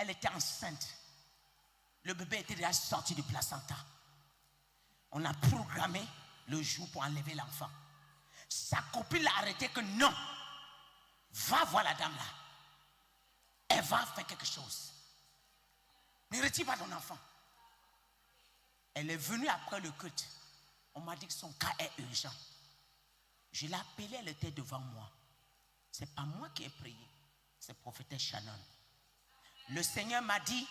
Elle était enceinte. Le bébé était déjà sorti du placenta. On a programmé le jour pour enlever l'enfant. Sa copine l'a arrêté que non. Va voir la dame là. Elle va faire quelque chose. Ne retire pas ton enfant. Elle est venue après le culte. On m'a dit que son cas est urgent. Je l'ai appelée, elle était devant moi. Ce n'est pas moi qui ai prié. C'est prophétesse Shannon. Le Seigneur m'a dit,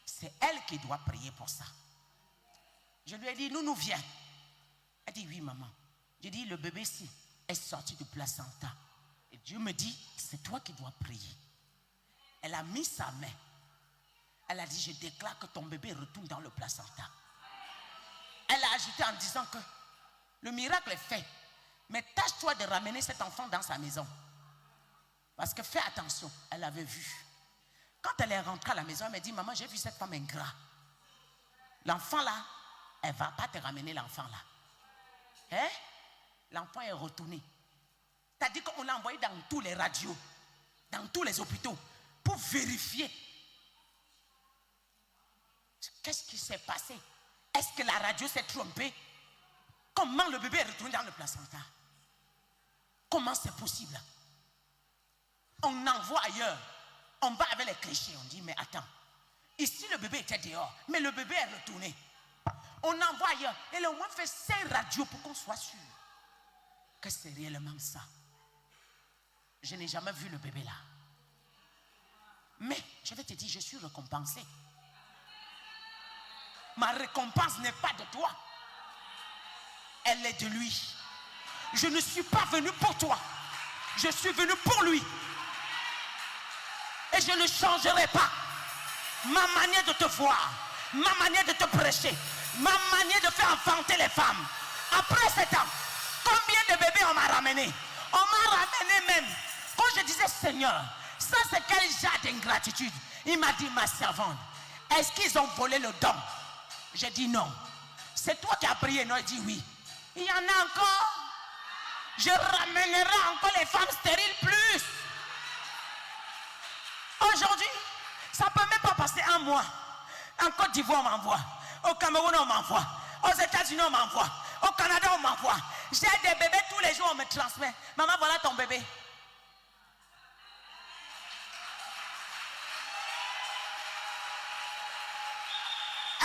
c'est elle qui doit prier pour ça. Je lui ai dit, nous viens. Elle dit, oui maman. J'ai dit, le bébé ici est sorti du placenta. Et Dieu me dit, c'est toi qui dois prier. Elle a mis sa main. Elle a dit, je déclare que ton bébé retourne dans le placenta. Elle a ajouté en disant que le miracle est fait. Mais tâche-toi de ramener cet enfant dans sa maison. Parce que fais attention, elle avait vu. Quand elle est rentrée à la maison, elle m'a dit, maman, j'ai vu cette femme ingrat. L'enfant là, elle ne va pas te ramener l'enfant là. Hein? L'enfant est retourné. C'est-à-dire qu'on l'a envoyé dans tous les radios, dans tous les hôpitaux, pour vérifier. Qu'est-ce qui s'est passé? Est-ce que la radio s'est trompée? Comment le bébé est retourné dans le placenta? Comment c'est possible? On envoie ailleurs. On va avec les clichés. On dit, mais attends. Ici, le bébé était dehors. Mais le bébé est retourné. On envoie ailleurs. Et le moins fait 5 radios pour qu'on soit sûr que c'est réellement ça. Je n'ai jamais vu le bébé là. Mais, je vais te dire, je suis récompensé. Ma récompense n'est pas de toi. Elle est de lui. Je ne suis pas venu pour toi. Je suis venu pour lui. Et je ne changerai pas ma manière de te voir, ma manière de te prêcher, ma manière de faire enfanter les femmes. Après 7 ans, combien de bébés on m'a ramené? On m'a ramené même. Quand je disais, Seigneur, ça c'est quel genre d'ingratitude? Il m'a dit, ma servante, est-ce qu'ils ont volé le don? J'ai dit non. C'est toi qui as prié, non? Il dit oui. Il y en a encore. Je ramènerai encore les femmes stériles plus. Aujourd'hui, ça ne peut même pas passer un mois. En Côte d'Ivoire, on m'envoie. Au Cameroun, on m'envoie. Aux États-Unis, on m'envoie. Au Canada, on m'envoie. J'ai des bébés tous les jours, on me transmet. Maman, voilà ton bébé.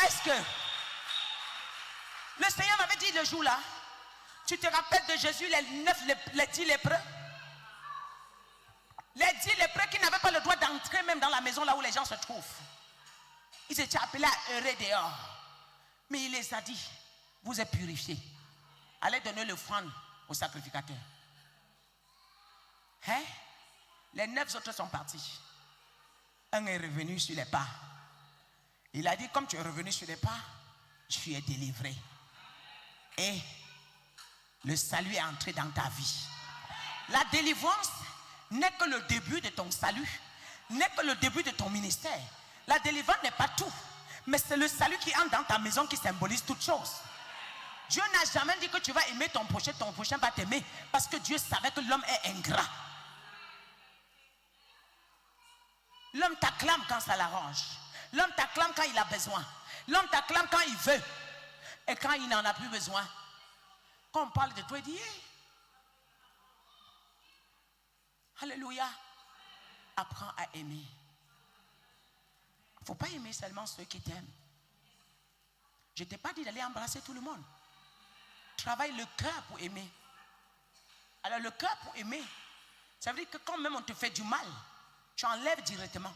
Est-ce que le Seigneur m'avait dit le jour là, tu te rappelles de Jésus, les 10 lépreux? Les 10 lépreux qui n'avaient pas le droit d'entrer même dans la maison là où les gens se trouvent. Ils étaient appelés à errer dehors. Mais il les a dit, vous êtes purifiés. Allez donner l'offrande au sacrificateur. Hein? Les 9 autres sont partis. Un est revenu sur les pas. Il a dit, comme tu es revenu sur les pas, tu es délivré. Et le salut est entré dans ta vie. La délivrance n'est que le début de ton salut, n'est que le début de ton ministère. La délivrance n'est pas tout, mais c'est le salut qui entre dans ta maison qui symbolise toute chose. Dieu n'a jamais dit que tu vas aimer ton prochain va t'aimer, parce que Dieu savait que l'homme est ingrat. L'homme t'acclame quand ça l'arrange. L'homme t'acclame quand il a besoin. L'homme t'acclame quand il veut. Et quand il n'en a plus besoin, quand on parle de toi, il dit hey. Alléluia. Apprends à aimer. Il ne faut pas aimer seulement ceux qui t'aiment. Je ne t'ai pas dit d'aller embrasser tout le monde. Travaille le cœur pour aimer. Alors le cœur pour aimer, ça veut dire que quand même on te fait du mal, tu enlèves directement.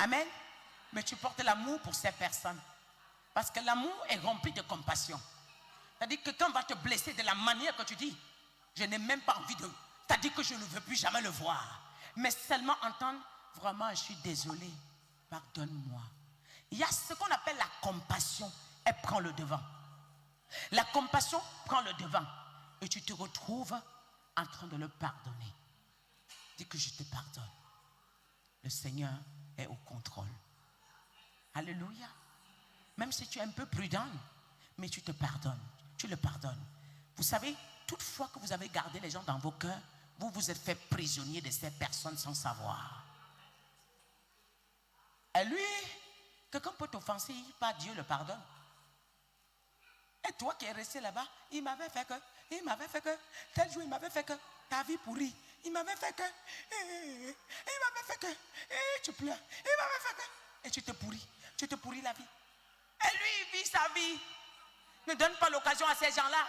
Amen. Mais tu portes l'amour pour ces personnes. Parce que l'amour est rempli de compassion. C'est-à-dire que quand on va te blesser de la manière que tu dis, je n'ai même pas envie de... C'est-à-dire que je ne veux plus jamais le voir. Mais seulement entendre, vraiment, je suis désolé, pardonne-moi. Il y a ce qu'on appelle la compassion. Elle prend le devant. La compassion prend le devant. Et tu te retrouves en train de le pardonner. Dis que je te pardonne. Le Seigneur est au contrôle. Alléluia. Même si tu es un peu prudent, mais tu te pardonnes. Tu le pardonnes. Vous savez, toutefois que vous avez gardé les gens dans vos cœurs, vous vous êtes fait prisonnier de ces personnes sans savoir. Et lui, quelqu'un peut t'offenser, pas Dieu le pardonne. Et toi qui es resté là-bas, il m'avait fait que, tel jour il m'avait fait que, ta vie pourrie, il m'avait fait que, tu pleures, il m'avait fait que, et tu te pourris la vie. Et lui, il vit sa vie. Ne donne pas l'occasion à ces gens-là.